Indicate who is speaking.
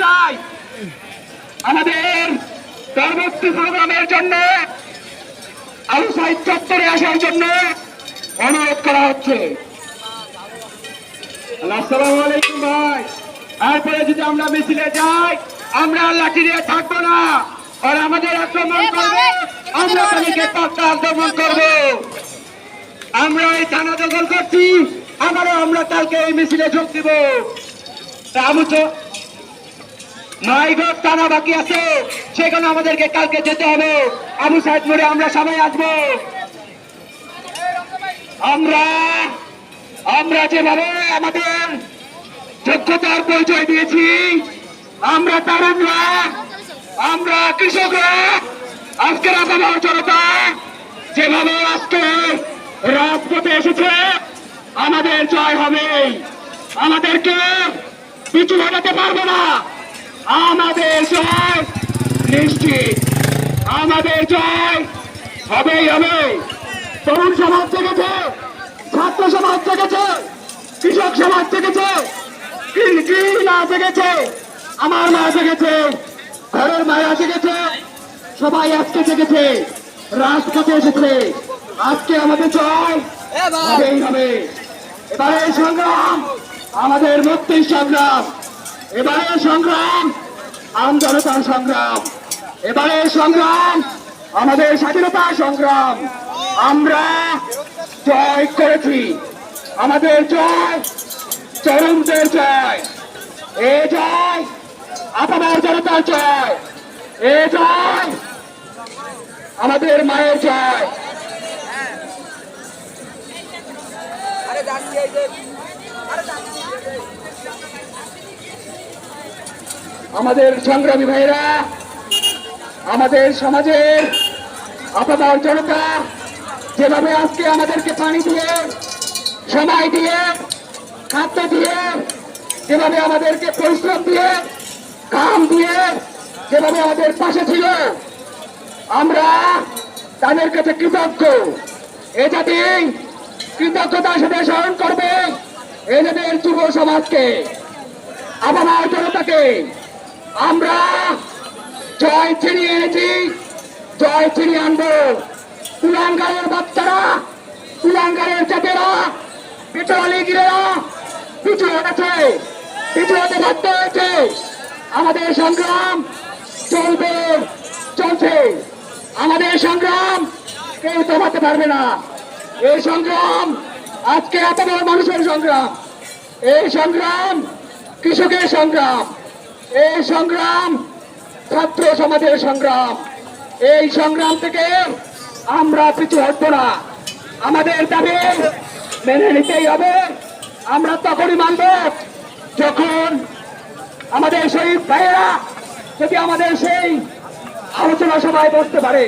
Speaker 1: চাই আমাদের পরবর্তী প্রোগ্রামের জন্য আবু সাইদ চত্বরে আসার জন্য অনুরোধ করা হচ্ছে। আসসালামু আলাইকুম ভাই। এরপরে যদি আমরা মিছিলে যাই, আমরা লাঠি দিয়ে থাকবো না, আর আমাদের আক্রমণ করবো, আমরা তাদেরকে পাল্টা আক্রমণ করবো। আমরা এই থানা দখল করছি, আবারও আমরা কালকে এই মিছিলে যোগ দিব। মাইগড় থানা বাকি আছে, সেখানে আমাদেরকে কালকে যেতে হবে। আবু সাইদ মোড়ে আমরা সবাই আসবো। আমরা যেভাবে আমাদের যোগ্যতার পরিচয় দিয়েছি, আমরা তরুণরা, আমরা কৃষকরা, আজকের আবহাওয়ার জনতা যেভাবে আজকে রাজপথে এসেছে, আমাদের জয় হবে। আমাদেরকে পিছু হটাতে পারবো না। আমাদের জয় নিশ্চিত, আমাদের জয় হবেই হবে। তরুণ সমাজ জেগেছে, ছাত্র সমাজ জেগেছে, কৃষক সমাজ জেগেছে, না জেগেছে, আমার মা জেগেছে, ঘরের মায়া জেগেছে, সবাই আজকে জেগেছে, রাজপথে এসেছে। আজকে আমাদের জয় হবেই হবে। এবারে সংগ্রাম আমাদের মুক্তির সংগ্রাম, এবারে সংগ্রাম আমজনতার সংগ্রাম, এবারে সংগ্রাম আমাদের স্বাধীনতার সংগ্রাম। আমরা জয় করেছি, আমাদের জয় তরুণদের জয়, এ জয় আপনার জনতার জয়, এ জয় আমাদের মায়ের জয়। আমাদের সংগ্রামী ভাইরা, আমাদের সমাজের আপনার জনতা যেভাবে আজকে আমাদেরকে পানি দিয়ে, সময় দিয়ে, খাদ্য দিয়ে, যেভাবে আমাদেরকে পরিশ্রম দিয়ে, কাম দিয়ে, যেভাবে আমাদের পাশে ছিল, আমরা তাদের কাছে কৃতজ্ঞ। এ জাতি কৃতজ্ঞতার সাথে স্মরণ করবে এদের যুব সমাজকে, আমার জনতাকে। আমরা জয় ছিনিয়ে এনেছি, জয় ছিনিয়ে আনবো। কুলাঙ্গারের বাচ্চারা, কুলাঙ্গারের জাতেরা, পিছনে গিরেরা পিছু হটেছে, পিছু হতে বাধ্য হয়েছে। আমাদের সংগ্রাম চলবে, চলছে। আমাদের সংগ্রাম কেউ থামাতে পারবে না। এই সংগ্রাম আজকে এত বড় মানুষের সংগ্রাম, এই সংগ্রাম কৃষকের সংগ্রাম, এই সংগ্রাম ছাত্র সমাজের সংগ্রাম। এই সংগ্রাম থেকে আমরা পিছু হটবো না। আমাদের দাবি মেনে নিতেই হবে। আমরা তখনই মানব যখন আমাদের শহীদ ভাইয়েরা যদি আমাদের সেই আলোচনা সভায় বসতে পারে।